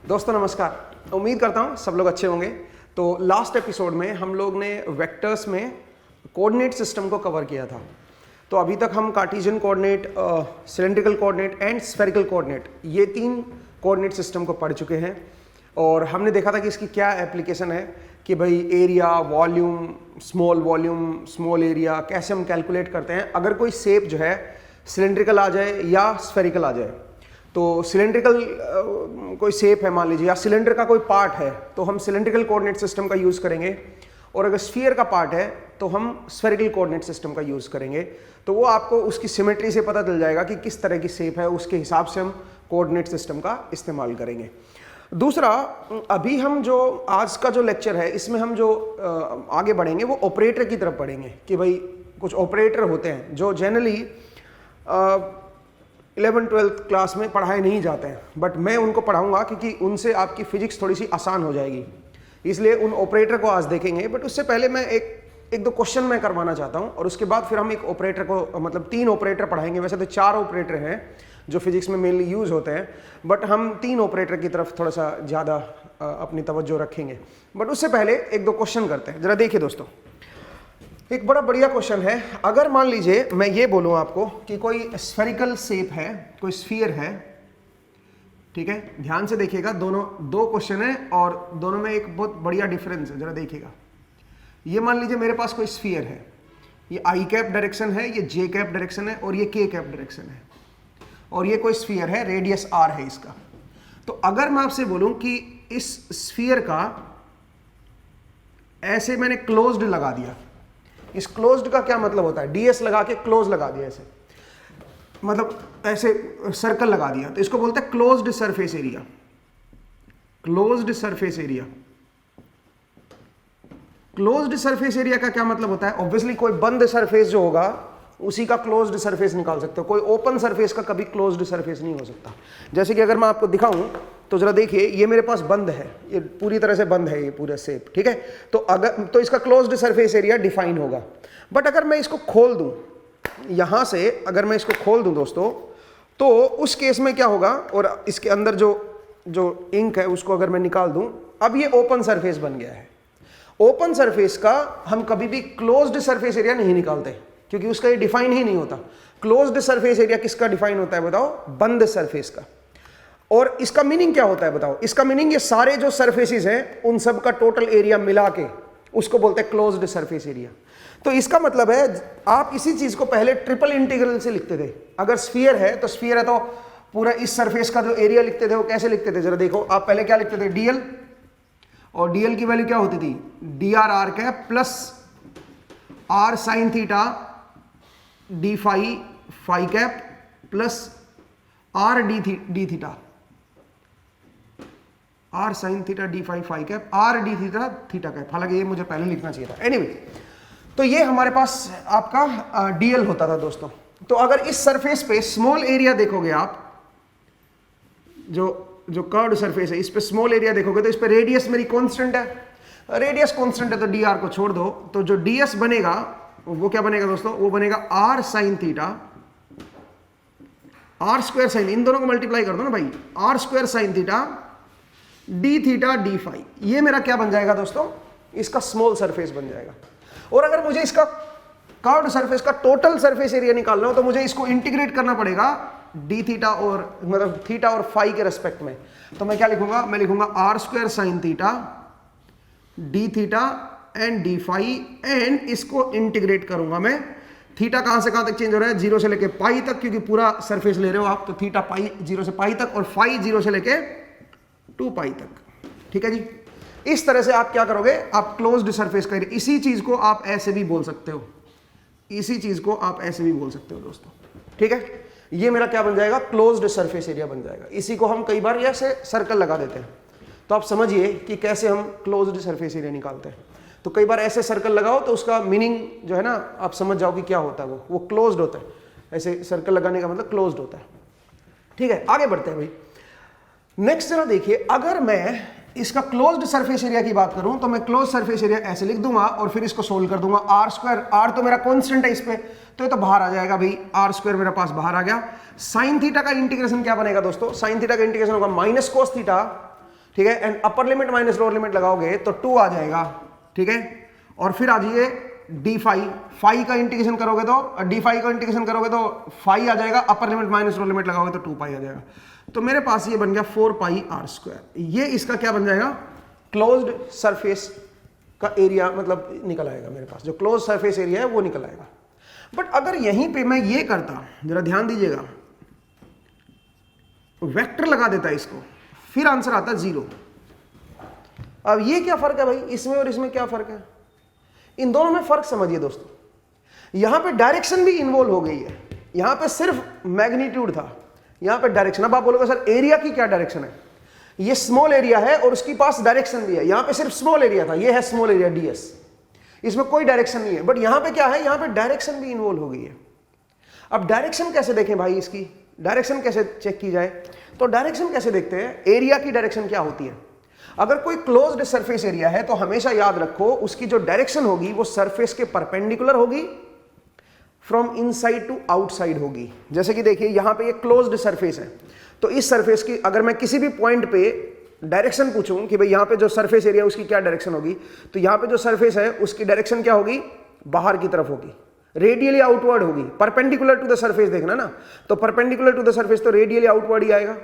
दोस्तों नमस्कार। उम्मीद करता हूँ सब लोग अच्छे होंगे। तो लास्ट एपिसोड में हम लोग ने वेक्टर्स में कोऑर्डिनेट सिस्टम को कवर किया था। तो अभी तक हम Cartesian coordinate, cylindrical coordinate and spherical coordinate, ये 3 कोऑर्डिनेट सिस्टम को पढ़ चुके हैं। और हमने देखा था कि इसकी क्या एप्लीकेशन है कि भाई एरिया, वॉल्यूम, स्मॉल एरिया कैसे हम कैलकुलेट करते हैं अगर कोई शेप जो है सिलेंड्रिकल आ जाए या स्फेरिकल आ जाए। तो सिलेंड्रिकल कोई शेप है मान लीजिए, या सिलेंडर का कोई पार्ट है तो हम सिलेंड्रिकल कोऑर्डिनेट सिस्टम का यूज़ करेंगे, और अगर स्फीयर का पार्ट है तो हम स्फेरिकल कोऑर्डिनेट सिस्टम का यूज़ करेंगे। तो वो आपको उसकी सिमेट्री से पता चल जाएगा कि किस तरह की शेप है, उसके हिसाब से हम कोऑर्डिनेट सिस्टम का इस्तेमाल करेंगे। दूसरा, अभी हम जो आज का जो लेक्चर है इसमें हम जो आगे बढ़ेंगे वो ऑपरेटर की तरफ बढ़ेंगे कि भाई कुछ ऑपरेटर होते हैं जो जनरली 11th-12th क्लास में पढ़ाए नहीं जाते हैं, बट मैं उनको पढ़ाऊंगा क्योंकि उनसे आपकी फिजिक्स थोड़ी सी आसान हो जाएगी, इसलिए उन ऑपरेटर को आज देखेंगे। बट उससे पहले मैं एक दो क्वेश्चन मैं करवाना चाहता हूं, और उसके बाद फिर हम एक ऑपरेटर को, मतलब 3 ऑपरेटर पढ़ाएंगे। वैसे तो 4 ऑपरेटर हैं जो फिजिक्स में मेनली यूज होते हैं, बट हम 3 ऑपरेटर की तरफ थोड़ा सा ज़्यादा अपनी तवज्जो रखेंगे। बट उससे पहले एक दो क्वेश्चन करते हैं। जरा देखिए दोस्तों, एक बड़ा बढ़िया क्वेश्चन है। अगर मान लीजिए मैं ये बोलूं आपको कि कोई स्फेरिकल शेप है, कोई स्फीयर है, ठीक है, ध्यान से देखिएगा, दोनों 2 क्वेश्चन है और दोनों में एक बहुत बढ़िया डिफरेंस है। जरा देखिएगा, ये मान लीजिए मेरे पास कोई स्फीयर है, ये आई कैप डायरेक्शन है, ये जे कैप डायरेक्शन है और ये के कैप डायरेक्शन है, और ये कोई स्फीयर है, रेडियस आर है इसका। तो अगर मैं आपसे बोलूं कि इस स्फीयर का ऐसे मैंने क्लोज्ड लगा दिया, इस क्लोज्ड का क्या मतलब होता है, डीएस लगा के क्लोज लगा दिया, ऐसे मतलब ऐसे सर्कल लगा दिया, तो इसको बोलते हैं closed surface area. Closed surface area, closed surface area का क्या मतलब होता है? ऑब्वियसली कोई बंद सरफेस जो होगा उसी का क्लोज्ड सरफेस निकाल सकते हो, कोई ओपन सरफेस का कभी क्लोज्ड सरफेस नहीं हो सकता। जैसे कि अगर मैं आपको दिखाऊं तो जरा देखिए, ये मेरे पास बंद है, ये पूरी तरह से बंद है, ये पूरा शेप, ठीक है। तो अगर तो इसका क्लोज्ड सरफेस एरिया डिफाइन होगा। बट अगर मैं इसको खोल दूं यहां से, अगर मैं इसको खोल दूं दोस्तों, तो उस केस में क्या होगा, और इसके अंदर जो इंक है उसको अगर मैं निकाल दूं, अब ये ओपन सरफेस बन गया है। ओपन सरफेस का हम कभी भी क्लोज्ड सरफेस एरिया नहीं निकालते क्योंकि उसका ये डिफाइन ही नहीं होता। क्लोज्ड सरफेस एरिया किसका डिफाइन होता है बताओ? बंद सरफेस का। और इसका मीनिंग क्या होता है बताओ? इसका मीनिंग ये सारे जो सरफेसेस हैं उन सब का टोटल एरिया मिला के उसको बोलते हैं क्लोज्ड सरफेस एरिया। तो इसका मतलब है आप इसी चीज को पहले ट्रिपल इंटीग्रल से लिखते थे। अगर स्फीयर है तो स्फीयर है तो पूरा इस सरफेस का जो एरिया लिखते थे वो कैसे लिखते थे? जरा देखो, आप पहले क्या लिखते थे? डीएल, और डीएल की वैल्यू क्या होती थी? D r r cap plus r sine theta D phi cap plus r d theta, r sine theta D phi cap, r d theta cap. हालांकि ये मुझे पहले लिखना चाहिए था। एनीवे, तो ये हमारे पास आपका डीएल होता था दोस्तों। तो अगर इस सरफेस पे स्मॉल एरिया देखोगे आप, जो कर्व्ड सरफेस है, इस पे स्मॉल एरिया देखोगे तो इस पे रेडियस मेरी कांस्टेंट है। रेडियस कांस्टेंट है तो डी आर को छोड़ दो, तो जो डीएस बनेगा वो क्या बनेगा दोस्तों? वो बनेगा R sine theta, R square sine, इन दोनों को मल्टीप्लाई कर दो ना भाई, R square sine theta D theta D phi. ये मेरा क्या बन जाएगा दोस्तों? इसका स्मॉल सरफेस बन जाएगा। और अगर मुझे इसका कर्व्ड सरफेस का टोटल सरफेस एरिया निकालना हो तो मुझे इसको इंटीग्रेट करना पड़ेगा डी थीटा और मतलब थीटा और फाई के रेस्पेक्ट में। तो मैं क्या लिखूंगा? मैं लिखूंगा r square sine theta D theta and d phi, and इसको इंटीग्रेट करूंगा मैं। थीटा कहां से कहां तक चेंज हो रहा है? 0 से लेके पाई तक, क्योंकि पूरा सरफेस ले रहे हो आप, तो थीटा पाई 0 से पाई तक, और फाई 0 से लेके 2 पाई तक। ठीक है जी। इस तरह से आप क्या करोगे? आप क्लोज्ड सरफेस का एरिया, इसी चीज को आप ऐसे भी बोल सकते हो, इसी चीज को आप ऐसे भी बोल सकते हो दोस्तों। ठीक है, ये मेरा क्या बन जाएगा? क्लोज्ड सरफेस एरिया बन जाएगा। इसी को हम कई बार ऐसे सर्कल लगा देते हैं, तो आप समझिए कि कैसे हम क्लोज्ड सरफेस एरिया निकालते हैं। तो कई बार ऐसे सर्कल लगाओ तो उसका मीनिंग जो है ना, आप समझ जाओ कि क्या होता है। वो क्लोज्ड होता है। ऐसे सर्कल लगाने का मतलब क्लोज्ड होता है। ठीक है, आगे बढ़ते हैं भाई। नेक्स्ट जरा देखिए, अगर मैं इसका क्लोज्ड सरफेस एरिया की बात करूं तो मैं क्लोज सरफेस एरिया ऐसे लिख दूंगा और फिर इसको सोल्व कर दूंगा। आर स्क्वायर, आर तो मेरा कांस्टेंट है इस पे, तो ये तो बाहर आ जाएगा भाई, आर स्क्वायर मेरे पास बाहर आ गया। साइन थीटा का इंटीग्रेशन क्या बनेगा दोस्तों? साइन थीटा का इंटीग्रेशन होगा माइनस कोस थीटा ठीक है, and upper limit minus lower limit लगाओगे तो 2 आ जाएगा, ठीक है। और फिर आ जाइए डी फाई का इंटीग्रेशन करोगे तो फाई आ जाएगा, upper limit minus lower limit लगाओगे तो 2 पाई आ जाएगा। तो मेरे पास ये बन गया 4 पाई आर स्क्वायर। ये इसका क्या बन जाएगा, क्लोज्ड सरफेस का एरिया मतलब निकल आएगा मेरे पास, जो क्लोज सरफेस एरिया है वो निकल आएगा। बट अगर यहीं पे मैं ये करता, जरा ध्यान दीजिएगा, वेक्टर लगा देता इसको, फिर आंसर आता 0। अब ये क्या फर्क है भाई, इसमें और इसमें क्या फर्क है? इन दोनों में फर्क समझिए दोस्तों। यहां पे डायरेक्शन भी इन्वॉल्व हो गई है, यहां पे सिर्फ मैग्नीट्यूड था, यहां पे डायरेक्शन। अब आप बोलोगे सर एरिया की क्या डायरेक्शन है? ये स्मॉल एरिया है और उसके पास डायरेक्शन भी है। यहां पे सिर्फ स्मॉल एरिया था, ये है स्मॉल एरिया ds, इसमें कोई डायरेक्शन नहीं है। बट यहां पे क्या है, यहां पे डायरेक्शन भी इन्वॉल्व हो गई है। अब डायरेक्शन कैसे देखें भाई, इसकी डायरेक्शन कैसे चेक की जाए? तो डायरेक्शन कैसे देखते हैं, एरिया की डायरेक्शन क्या होती है? अगर कोई क्लोज्ड सरफेस एरिया है तो हमेशा याद रखो उसकी जो डायरेक्शन होगी वो सरफेस के परपेंडिकुलर होगी, फ्रॉम इनसाइड टू आउटसाइड होगी। जैसे कि देखिए यहां पे ये क्लोज्ड सरफेस है, तो इस सरफेस की अगर मैं किसी भी पॉइंट पे डायरेक्शन पूछूं कि भाई यहां पे जो सरफेस एरिया उसकी क्या डायरेक्शन होगी, तो यहां पे जो सरफेस है उसकी डायरेक्शन क्या होगी, बाहर की तरफ होगी, रेडियली आउटवर्ड होगी। परपेंडिकुलर टू द सरफेस देखना ना, तो परपेंडिकुलर टू द सरफेस तो रेडियली आउटवर्ड ही आएगा।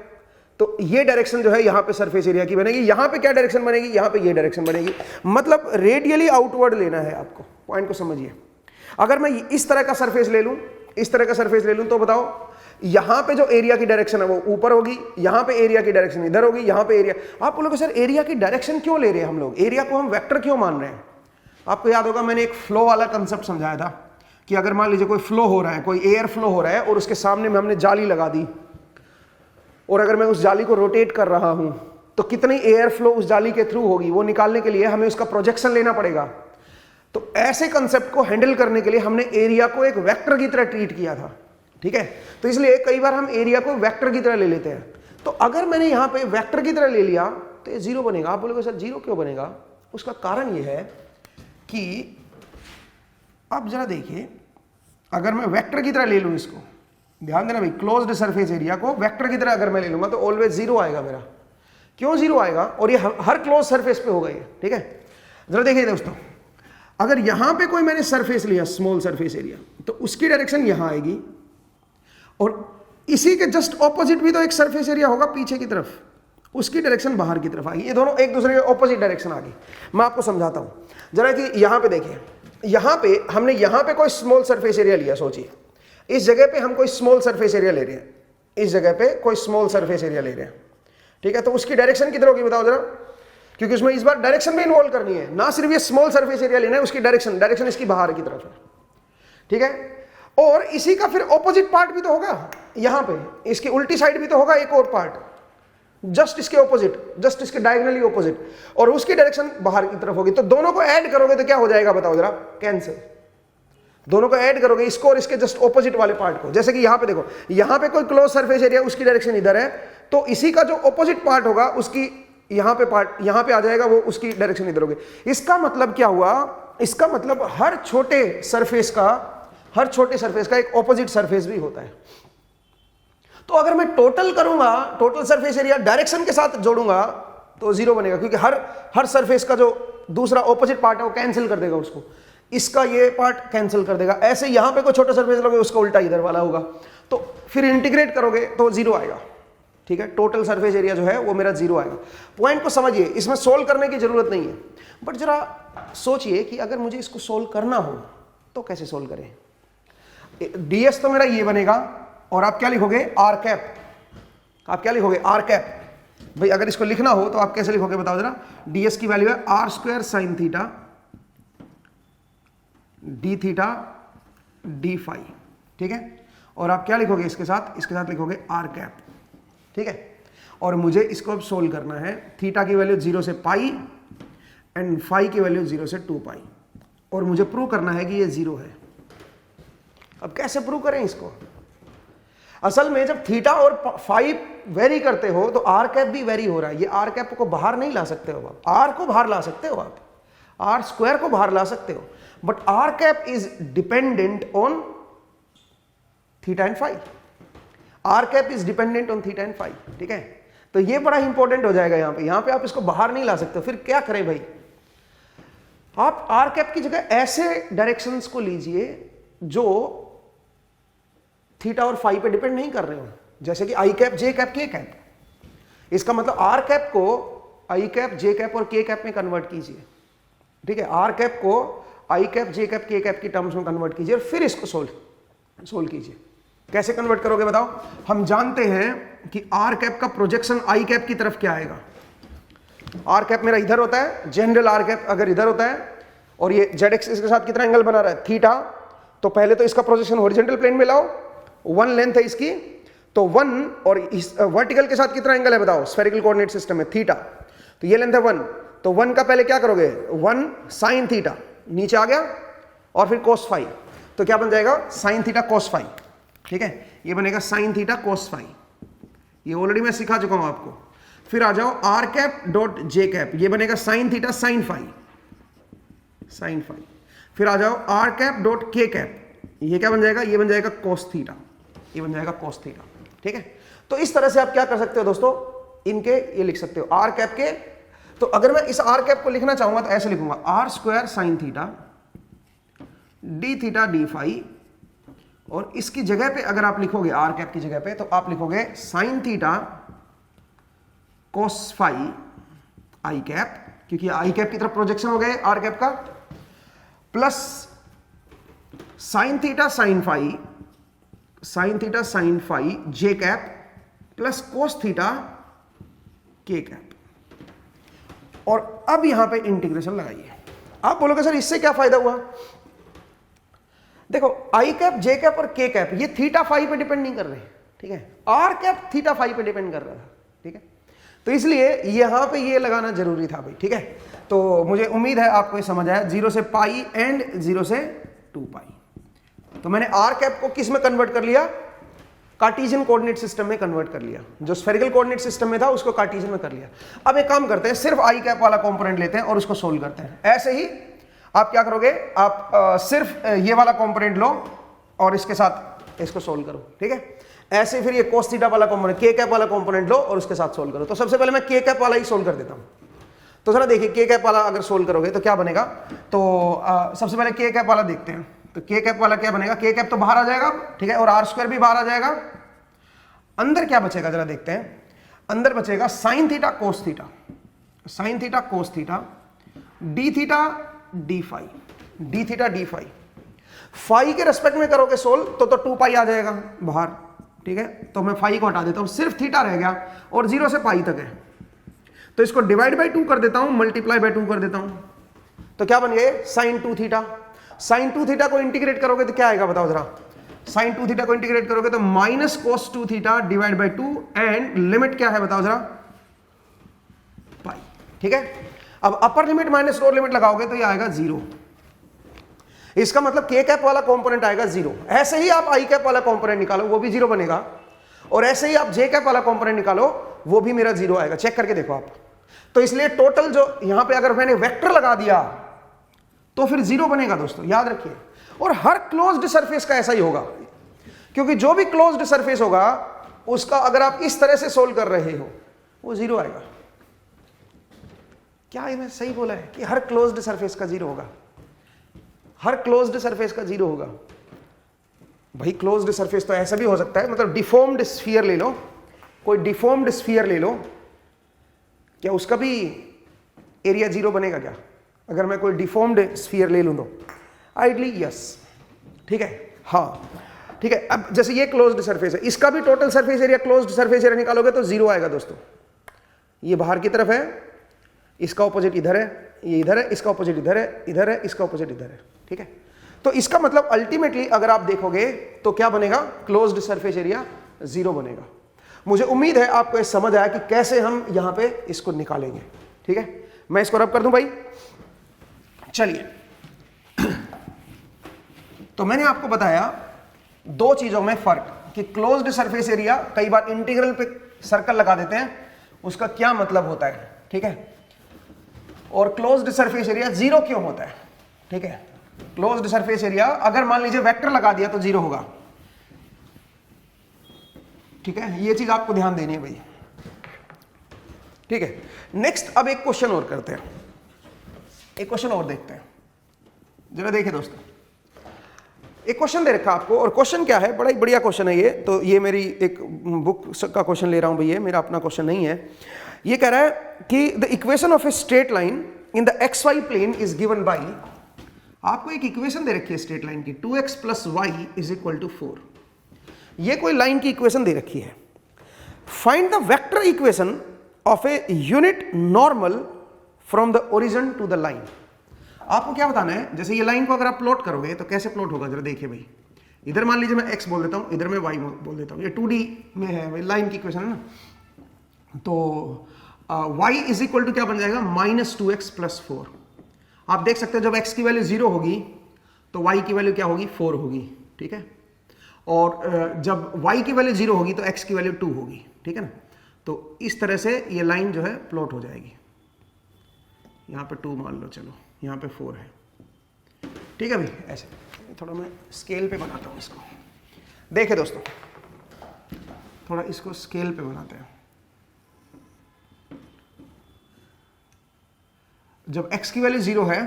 तो ये डायरेक्शन जो है यहां पे सरफेस एरिया की बनेगी। यहां पे क्या डायरेक्शन बनेगी, यहां पे ये डायरेक्शन बनेगी, मतलब रेडियली आउटवर्ड लेना है आपको। पॉइंट को समझिए। अगर मैं इस तरह का सरफेस ले लूं, इस तरह का सरफेस ले लूं, तो बताओ यहां पे जो एरिया की डायरेक्शन है वो ऊपर होगी, यहां पे एरिया की डायरेक्शन इधर होगी, यहां पे एरिया। आप बोलोगे सर एरिया की डायरेक्शन क्यों ले रहे हैं हम लोग, एरिया को हम वेक्टर क्यों मान रहे हैं? आपको याद होगा मैंने एक फ्लो वाला कंसेप्ट समझाया था कि अगर मान लीजिए कोई फ्लो हो रहा है, कोई एयर फ्लो हो रहा है और उसके सामने में हमने जाली लगा दी, और अगर मैं उस जाली को रोटेट कर रहा हूं तो कितनी एयर फ्लो उस जाली के थ्रू होगी, वो निकालने के लिए हमें उसका प्रोजेक्शन लेना पड़ेगा। तो ऐसे कंसेप्ट को हैंडल करने के लिए हमने एरिया को एक वेक्टर की तरह ट्रीट किया था, ठीक है। तो इसलिए कई बार हम एरिया को वेक्टर की तरह ले लेते हैं। तो अगर मैंने यहां पे वेक्टर की तरह ले लिया तो ये 0 बनेगा। आप बोलोगे सर 0 क्यों बनेगा? उसका कारण ये है कि अब जरा देखिए, अगर मैं वेक्टर की तरह ले लूं इसको, ध्यान देना भाई, क्लोज्ड सरफेस एरिया को वेक्टर की तरह अगर मैं ले लूंगा तो ऑलवेज 0 आएगा मेरा। क्यों 0 आएगा? और ये हर क्लोज सरफेस पे होगा ये, ठीक है। जरा देखिए दोस्तों, अगर यहां पे कोई मैंने सरफेस लिया, स्मॉल सरफेस एरिया, तो उसकी डायरेक्शन यहां आएगी, और इसी के जस्ट ऑपोजिट भी तो एक सरफेस एरिया होगा पीछे की तरफ, उसकी डायरेक्शन बाहर की तरफ आएगी। ये दोनों एक दूसरे के ऑपोजिट डायरेक्शन आ गई। मैं आपको समझाता हूं जरा कि यहां पे देखिए, यहां पे हमने यहां पे कोई स्मॉल सरफेस एरिया लिया। सोचिए इस जगह पे हम कोई स्मॉल सरफेस एरिया ले रहे हैं, इस जगह पे कोई स्मॉल सरफेस एरिया ले रहे हैं, ठीक है। तो उसकी डायरेक्शन किधर होगी बताओ जरा, क्योंकि उसमें इस बार डायरेक्शन भी इन्वॉल्व करनी है, ना सिर्फ ये स्मॉल सरफेस एरिया लेना है, उसकी डायरेक्शन इसकी बाहर की तरफ है, ठीक है। और इसी का फिर ऑपोजिट पार्ट भी तो होगा, यहां पे इसकी उल्टी साइड भी तो होगा एक और पार्ट, जस्ट इसके ऑपोजिट, जस्ट इसके डायगोनली ऑपोजिट, और उसकी डायरेक्शन बाहर की तरफ होगी। तो दोनों को ऐड करोगे तो क्या हो जाएगा बताओ जरा, कैंसिल। दोनों को ऐड करोगे, इसको और इसके जस्ट ऑपोजिट वाले पार्ट को। जैसे कि यहां पे देखो, यहां पे कोई क्लोज सरफेस एरिया, उसकी डायरेक्शन इधर है, तो इसी का जो ऑपोजिट पार्ट होगा उसकी यहां पे पार्ट यहां पे आ जाएगा, वो उसकी डायरेक्शन इधर होगी। इसका मतलब क्या हुआ, इसका मतलब हर छोटे सरफेस का एक ऑपोजिट सरफेस भी होता है। तो अगर मैं टोटल करूंगा, टोटल सरफेस एरिया डायरेक्शन के साथ जोड़ूंगा तो 0 बनेगा, क्योंकि हर सरफेस का जो दूसरा ऑपोजिट पार्ट है वो कैंसिल कर देगा उसको, इसका ये पार्ट कैंसिल कर देगा। ऐसे यहां पे कोई छोटा सरफेस लोगे उसका उल्टा इधर वाला होगा, तो फिर इंटीग्रेट करोगे तो 0 आएगा, ठीक है। टोटल सरफेस एरिया जो है वो मेरा 0 आएगा। पॉइंट को समझिए, इसमें सोल्व करने की जरूरत नहीं है। बट जरा सोचिए कि अगर मुझे इसको सोल्व करना हो तो कैसे सोल्व करें। ds तो मेरा ये बनेगा, और आप क्या लिखोगे, आर कैप। आप क्या लिखोगे, आर कैप। भाई अगर इसको लिखना हो तो आप कैसे लिखोगे बताओ जरा। ds की वैल्यू है r square sine theta D theta D phi, ठीक है। और आप क्या लिखोगे इसके साथ लिखोगे आर कैप, ठीक है। और मुझे इसको अब सोल्व करना है। थीटा की वैल्यू 0 से पाई एंड फाई की वैल्यू 0 से 2 पाई, और मुझे प्रूव करना है कि ये 0 है। अब कैसे प्रूव करें इसको? असल में जब थीटा और फाई वेरी करते हो तो आर कैप भी वेरी हो रहा है। ये आर कैप को बाहर नहीं ला सकते हो आप, आर को बाहर ला सकते हो आप, आर स्क्वायर को बाहर ला सकते हो, but r cap is dependent on theta and phi. R cap is dependent on theta and phi, ठीक है। तो ये बड़ा इंपॉर्टेंट हो जाएगा यहां पे आप इसको बाहर नहीं ला सकते। फिर क्या करें भाई, आप आर कैप की जगह ऐसे डायरेक्शंस को लीजिए जो थीटा और फाई पे डिपेंड नहीं कर रहे हो, जैसे कि आई कैप, जे कैप, के कैप। इसका मतलब आर कैप को आई कैप, जे कैप और के कैप में कन्वर्ट कीजिए, ठीक है। आर कैप को आई कैप, जे कैप, के कैप की टर्म्स में कन्वर्ट कीजिए और फिर इसको सोल्व कीजिए। कैसे कन्वर्ट करोगे बताओ? हम जानते हैं कि आर कैप का प्रोजेक्शन आई कैप की तरफ क्या आएगा। आर कैप मेरा इधर होता है, जनरल आर कैप अगर इधर होता है और ये जेड एक्सिस के साथ कितना एंगल बना रहा है, थीटा, तो पहले तो इसका प्रोजेक्शन हॉरिजॉन्टल प्लेन में लाओ, 1 लेंथ है इसकी, तो 1 और इस वर्टिकल के साथ कितना एंगल है बताओ, स्फेरिकल कोऑर्डिनेट सिस्टम में थीटा, तो ये लेंथ है 1, तो 1 का पहले क्या करोगे, 1 साइन थीटा नीचे आ गया और फिर कोस फाई, तो क्या बन जाएगा साइन थीटा कोस फाई, ठीक है। ये बनेगा साइन थीटा कोस फाई, ये ऑलरेडी मैं सिखा चुका हूं आपको। फिर आ जाओ r cap dot j cap, ये बनेगा sine theta sine phi, sine phi. फिर आ जाओ r cap dot k cap, ये क्या बन जाएगा, ये बन जाएगा कोस थीटा, ये बन जाएगा कोस थीटा, ठीक है। तो इस तरह से आप क्या कर सकते हो दोस्तों, इनके ये लिख सकते हो आर कैप के। तो अगर मैं इस आर कैप को लिखना चाहूंगा तो ऐसे लिखूंगा, r square sine theta D theta D phi, और इसकी जगह पे अगर आप लिखोगे आर कैप की जगह पे तो आप लिखोगे sine theta cos phi I cap, क्योंकि आई कैप की तरफ प्रोजेक्शन हो गए आर कैप का, plus sine theta sine phi, sine theta sine phi J cap, plus cos theta K cap. और अब यहां पे इंटीग्रेशन लगाइए। आप बोलोगे सर इससे क्या फायदा हुआ? देखो आई कैप, जे कैप और के कैप ये थीटा फाई पे डिपेंड नहीं कर रहे, ठीक है। आर कैप थीटा फाई पे डिपेंड कर रहा था, ठीक है। तो इसलिए यहां पे ये लगाना जरूरी था भाई, ठीक है। तो मुझे उम्मीद है आपको ये समझ आया, 0 से पाई एंड 0 से 2 पाई। तो मैंने आर कैप को किस में कन्वर्ट कर लिया, कार्टेशियन कोऑर्डिनेट सिस्टम में कन्वर्ट कर लिया। जो स्फेरिकल कोऑर्डिनेट सिस्टम में था उसको कार्टेशियन में कर लिया। अब एक काम करते हैं, सिर्फ आई कैप वाला कंपोनेंट लेते हैं और उसको सोल्व करते हैं। ऐसे ही आप क्या करोगे, आप सिर्फ ये वाला कंपोनेंट लो और इसके साथ इसको सोल्व करो, ठीक है। ऐसे फिर ये कोस थीटा वाला कंपोनेंट, के कैप वाला कंपोनेंट लो और उसके साथ सोल्व करो। तो सबसे पहले मैं के कैप वाला ही सोल्व कर देता हूं। तो जरा देखिए के कैप वाला अगर सोल्व करोगे तो क्या बनेगा। तो सबसे पहले के कैप वाला देखते हैं। तो के कैप वाला क्या बनेगा, के कैप तो बाहर आ जाएगा, ठीक है, और आर स्क्वायर भी बाहर आ जाएगा। अंदर क्या बचेगा जरा देखते हैं। अंदर बचेगा sine theta cos theta, sine theta cos theta D theta D phi, d theta D phi. Phi के रेस्पेक्ट में करोगे सोल्व तो 2 पाई आ जाएगा बाहर, ठीक है। तो मैं फाई को हटा देता हूं, सिर्फ थीटा रह गया और 0 से पाई तक है। तो इसको डिवाइड बाई 2 कर देता हूं, मल्टीप्लाई बाई 2 कर देता हूं, तो क्या बन गए साइन 2 थीटा। साइन 2 थीटा को इंटीग्रेट करोगे तो क्या आएगा बताओ जरा। साइन 2 थीटा को इंटीग्रेट करोगे तो minus cos 2 theta divide by 2 and limit क्या है बताओ जरा, पाई, ठीक है। अब upper limit minus lower limit लगाओगे तो ये आएगा 0। इसका मतलब के कैप वाला कंपोनेंट आएगा 0। ऐसे ही आप आई कैप वाला कंपोनेंट निकालो वो भी 0 बनेगा, और ऐसे ही आप जे कैप वाला कंपोनेंट निकालो वो भी मेरा 0 आएगा। चेक करके देखो आप। तो इसलिए टोटल जो यहां पे अगर मैंने वेक्टर लगा दिया तो फिर 0 बनेगा दोस्तों, याद रखिए। और हर क्लोज्ड सरफेस का ऐसा ही होगा, क्योंकि जो भी क्लोज्ड सरफेस होगा उसका अगर आप इस तरह से सोल्व कर रहे हो वो 0 आएगा। क्या ये मैं सही बोला है कि हर क्लोज्ड सरफेस का 0 होगा, हर क्लोज्ड सरफेस का 0 होगा? भाई क्लोज्ड सरफेस तो ऐसा भी हो सकता है, मतलब डिफॉर्म्ड स्फीयर ले लो, कोई डिफॉर्म्ड स्फीयर ले लो, क्या उसका भी एरिया 0 बनेगा क्या? अगर मैं कोई डिफॉर्म्ड स्फीयर ले लूं तो आइडली यस, ठीक है, हाँ ठीक है। अब जैसे ये क्लोज्ड सरफेस है, इसका भी total surface area, closed surface area निकालोगे तो 0 आएगा दोस्तों। ये बाहर की तरफ है, इसका ऑपोजिट इधर है, ये इधर है, इसका ऑपोजिट इधर है, इधर है, इसका ऑपोजिट इधर है, ठीक है। तो इसका मतलब अल्टीमेटली अगर आप देखोगे तो क्या बनेगा, क्लोज्ड सरफेस एरिया 0 बनेगा। मुझे उम्मीद है आपको ये समझ आया कि कैसे हम यहां पे इसको निकालेंगे, ठीक है। मैं इसको रब कर दूं भाई, चलिए। तो मैंने आपको बताया 2 चीजों में फर्क, कि क्लोज्ड सरफेस एरिया कई बार इंटीग्रल पे सर्कल लगा देते हैं, उसका क्या मतलब होता है, ठीक है, और क्लोज्ड सरफेस एरिया 0 क्यों होता है, ठीक है। क्लोज्ड सरफेस एरिया अगर मान लीजिए वेक्टर लगा दिया तो 0 होगा, ठीक है। ये चीज आपको ध्यान देनी है भाई। ठीक है, नेक्स्ट अब एक क्वेश्चन और करते हैं, एक क्वेश्चन और देखते हैं, जरा देखिए दोस्तों। एक क्वेश्चन दे रखा आपको, और क्वेश्चन क्या है, बड़ा ही बढ़िया क्वेश्चन है ये। तो ये मेरी एक बुक का क्वेश्चन ले रहा हूं भैया, मेरा अपना क्वेश्चन नहीं है। ये कह रहा है कि the equation of a straight line in the x y plane is given by, आपको एक इक्वेशन दे रखी है स्ट्रेट लाइन की, 2x + y = 4। ये कोई लाइन की इक्वेशन दे रखी है। Find the vector equation of a unit normal from the origin to the line. आपको क्या बताना है, जैसे ये लाइन को अगर आप प्लॉट करोगे तो कैसे प्लॉट होगा, जरा देखिए भाई। इधर मान लीजिए मैं x बोल देता हूं, इधर मैं y बोल देता हूं, ये 2D में है भाई, लाइन की इक्वेशन है ना। तो y = क्या बन जाएगा, -2x + 4। आप देख सकते हो जब x की वैल्यू 0 होगी तो y की वैल्यू क्या होगी, 4 होगी, ठीक है। और जब y की वैल्यू 0 होगी तो x की वैल्यू 2 होगी, ठीक है ना। तो इस तरह से ये लाइन जो है प्लॉट हो जाएगी। यहाँ पे 2 मान लो, चलो यहाँ पे 4 है, ठीक है भाई। ऐसे थोड़ा मैं स्केल पे बनाता हूँ इसको, देखिए दोस्तों, थोड़ा इसको स्केल पे बनाते हैं। जब x की वैल्यू 0 है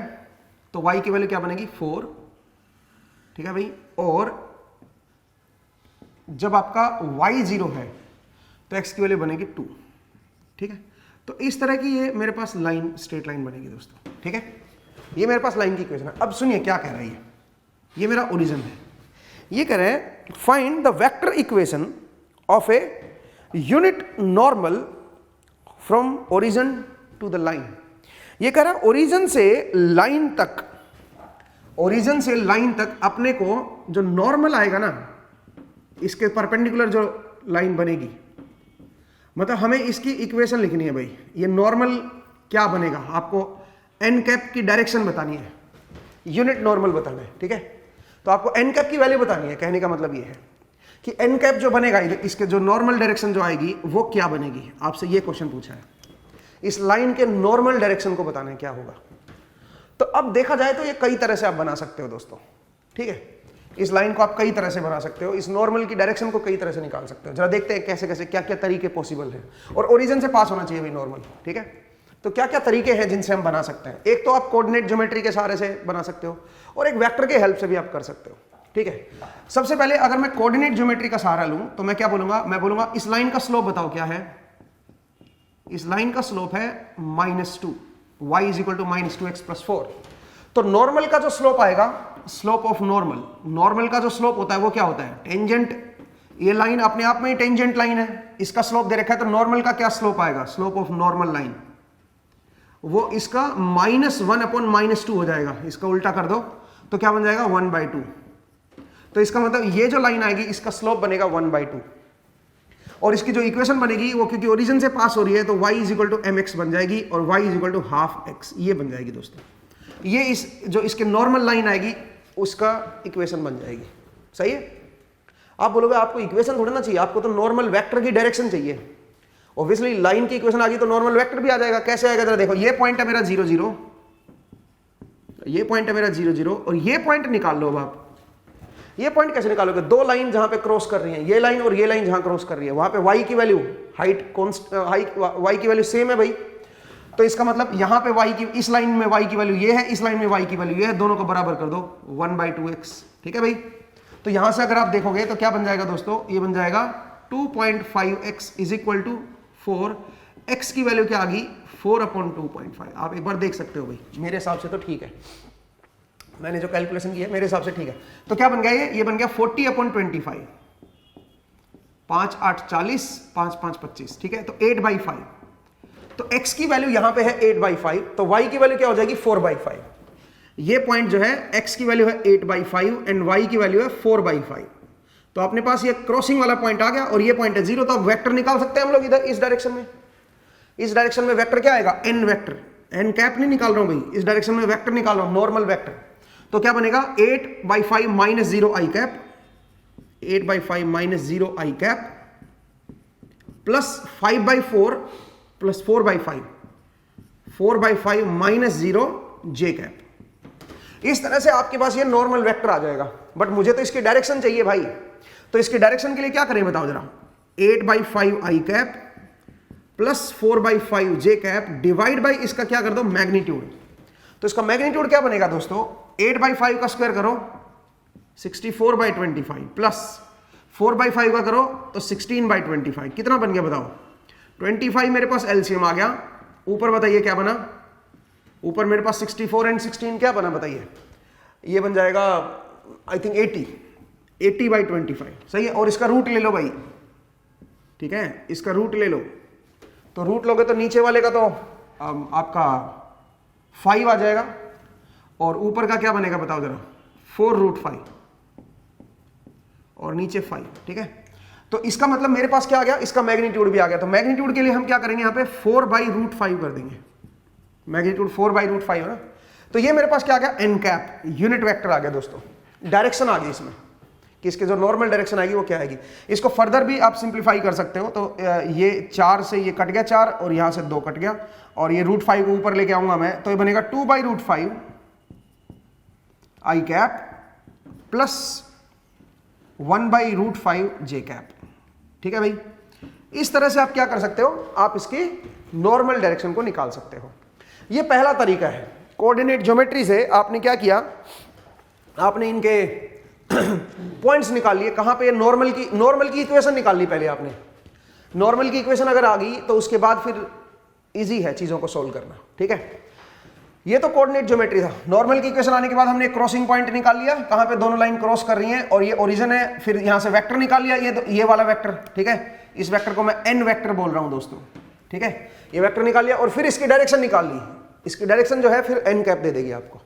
तो y की वैल्यू क्या बनेगी, 4, ठीक है भाई। और जब आपका y 0 है तो x की वैल्यू बनेगी 2, ठीक है। तो इस तरह की ये मेरे पास लाइन, स्ट्रेट लाइन बनेगी दोस्तों, ठीक है। ये मेरे पास लाइन की इक्वेशन है। अब सुनिए क्या कह रहा है ये मेरा ओरिजिन है। ये कह रहे हैं find the vector equation of a unit normal from origin to the line. ये कह रहा है ओरिजिन से लाइन तक, ओरिजिन से लाइन तक अपने को जो नॉर्मल आएगा ना, इसके परपेंडिकुलर जो लाइन बनेगी, मतलब हमें इसकी इक्वेशन लिखनी है भाई। ये नॉर्मल क्या बनेगा, आपको एन कैप की डायरेक्शन बतानी है, यूनिट नॉर्मल बताना है, ठीक है। तो आपको एन कैप की वैल्यू बतानी है। कहने का मतलब ये है कि एन कैप जो बनेगा, इसके जो नॉर्मल डायरेक्शन जो आएगी वो क्या बनेगी। आपसे ये क्वेश्चन पूछा है, इस लाइन के नॉर्मल डायरेक्शन को बताना है क्या होगा। तो अब देखा जाए तो ये कई तरह से आप बना सकते हो दोस्तों, ठीक है। इस लाइन को आप कई तरह से बना सकते हो, इस नॉर्मल की डायरेक्शन को कई तरह से निकाल सकते हो। जरा देखते हैं कैसे कैसे, क्या क्या तरीके पॉसिबल है। और ओरिजिन से पास होना चाहिए भाई नॉर्मल, ठीक है। तो क्या क्या तरीके हैं जिनसे हम बना सकते हैं। एक तो आप कोऑर्डिनेट ज्योमेट्री के सहारे से बना सकते हो, और एक वेक्टर के हेल्प से भी आप कर सकते हो, ठीक है। सबसे पहले अगर मैं कोऑर्डिनेट ज्योमेट्री का सहारा लूं तो मैं क्या बोलूंगा, मैं बोलूंगा इस लाइन का स्लोप बताओ क्या है। इस लाइन का स्लोप है -2, y = -2x + 4। तो नॉर्मल का जो स्लोप आएगा, स्लोप ऑफ नॉर्मल, नॉर्मल का जो स्लोप होता है वो क्या होता है, टेंजेंट। ये लाइन अपने आप में ही टेंजेंट लाइन है, इसका स्लोप दे रखा है, तो नॉर्मल का क्या स्लोप आएगा, स्लोप ऑफ नॉर्मल लाइन, वो इसका -1/-2 हो जाएगा। इसका उल्टा कर दो तो क्या बन जाएगा, 1/2। तो इसका मतलब ये जो लाइन आएगी इसका स्लोप बनेगा 1/2, और इसकी जो इक्वेशन बनेगी वो क्योंकि ओरिजिन से पास हो रही है तो y = mx बन जाएगी, और y = ½ x ये बन जाएगी दोस्तों। ये इस जो इसके नॉर्मल लाइन आएगी उसका इक्वेशन बन जाएगी, सही है। आप बोलोगे आपको इक्वेशन थोड़ा ना चाहिए, आपको तो नॉर्मल वेक्टर की डायरेक्शन चाहिए। ऑब्वियसली लाइन की इक्वेशन आ गई तो नॉर्मल वेक्टर भी आ जाएगा। कैसे आएगा जरा देखो, ये पॉइंट है मेरा 0 0, ये पॉइंट है मेरा 0 0, और ये पॉइंट निकाल लो। अब आप ये पॉइंट कैसे निकालोगे, दो लाइन जहां पे क्रॉस कर रही हैं, ये लाइन और ये लाइन जहां क्रॉस कर रही है, वहां पे y की वैल्यू, हाइट y की वैल्यू सेम है भाई। तो इसका मतलब यहां पे y की, इस लाइन में y की वैल्यू ये है, इस लाइन में y की वैल्यू ये है, दोनों को बराबर कर दो, 1/2x, ठीक है भाई। तो यहां से अगर आप देखोगे तो क्या बन जाएगा दोस्तों, ये बन जाएगा 2.5x = 4। x की वैल्यू क्या आ गई, 4/2.5। आप एक बार देख सकते हो भाई, मेरे हिसाब से तो ठीक है, मैंने जो कैलकुलेशन की है मेरे हिसाब से ठीक है। तो क्या बन गया ये बन गया 40/25, 5 8 40, 5 5 25, ठीक है। तो 8/5, तो x की वैल्यू यहां पे है 8/5, तो y की वैल्यू क्या हो जाएगी, 4/5। ये पॉइंट जो है x की वैल्यू है 8/5 एंड y की वैल्यू है 4/5। तो अपने पास ये क्रॉसिंग वाला पॉइंट आ गया, और ये पॉइंट है 0। तो अब वेक्टर निकाल सकते हैं हम लोग इधर, इस डायरेक्शन में। इस डायरेक्शन में वेक्टर क्या आएगा, n वेक्टर, n कैप नहीं निकाल रहा हूं भाई, इस डायरेक्शन में वेक्टर निकाल रहा हूं, नॉर्मल वेक्टर। तो क्या बनेगा, 8/5 - 0 i cap, 8/5 - 0 i cap plus 5/4 plus 4/5, 4/5 - 0 j cap. इस तरह से आपके पास ये नॉर्मल वेक्टर आ जाएगा। बट मुझे तो इसकी डायरेक्शन चाहिए भाई, तो इसकी डायरेक्शन के लिए क्या करें बताओ जरा, 8/5 i cap plus 4/5 J cap divide by इसका क्या कर दो मैग्नीट्यूड। तो इसका मैग्नीट्यूड क्या बनेगा दोस्तों, 8/5 का स्क्वायर करो 64/25 प्लस 4/5 का करो तो 16/25, कितना बन गया बताओ 25। मेरे पास एलसीएम आ गया। ऊपर बताइए क्या बना, ऊपर मेरे पास 64 एंड 16 क्या बना बताइए, ये बन जाएगा आई थिंक 80/25, सही है। और इसका रूट ले लो भाई, ठीक है, इसका रूट ले लो। तो रूट लोगे तो नीचे वाले का तो आपका 5 आ जाएगा और ऊपर का क्या बनेगा बताओ जरा, 4√5 और नीचे 5, ठीक है। तो इसका मतलब मेरे पास क्या आ गया, इसका मैग्नीट्यूड भी आ गया। तो मैग्नीट्यूड के लिए हम क्या करेंगे, यहाँ पे 4/√5 कर देंगे। मैग्नीट्यूड 4/√5 है ना। तो ये मेरे पास क्या आ गया, एन कैप यूनिट वेक्टर आ गया दोस्तों। डायरेक्शन आ गई इसमें कि इसके जो नॉर्मल डायरेक्शन आएगी वो क्या आएगी। इसको फर्दर भी आप सिंप्लीफाई कर सकते हो। तो ये 4 से ये कट गया 4 और यहां से 2 कट गया और ये √5 को ऊपर लेके आऊंगा मैं, तो ये बनेगा 2/√5 आई कैप प्लस 1/√5 जे कैप, ठीक है भाई। इस तरह से आप क्या कर सकते हो, आप इसकी नॉर्मल डायरेक्शन को निकाल सकते हो। ये पहला तरीका है। कोऑर्डिनेट ज्योमेट्री से आपने क्या किया, आपने इनके पॉइंट्स निकाल लिए, कहां पे नॉर्मल की इक्वेशन निकाल ली पहले आपने। नॉर्मल की इक्वेशन अगर आ गई तो उसके बाद फिर इजी है चीजों को सोल्व करना, ठीक है। ये तो कोऑर्डिनेट ज्योमेट्री था। नॉर्मल की इक्वेशन आने के बाद हमने क्रॉसिंग पॉइंट निकाल लिया, कहां पे दोनों लाइन क्रॉस कर रही हैं और ये ओरिजिन है। फिर यहां से वेक्टर निकाल लिया, ये वाला वेक्टर, ठीक है। इस वेक्टर को मैं एन वेक्टर बोल रहा हूं दोस्तों, ठीक है। ये वेक्टर निकाल लिया और फिर इसकी डायरेक्शन निकाल ली। इसकी डायरेक्शन जो है फिर एन कैप दे देगी आपको।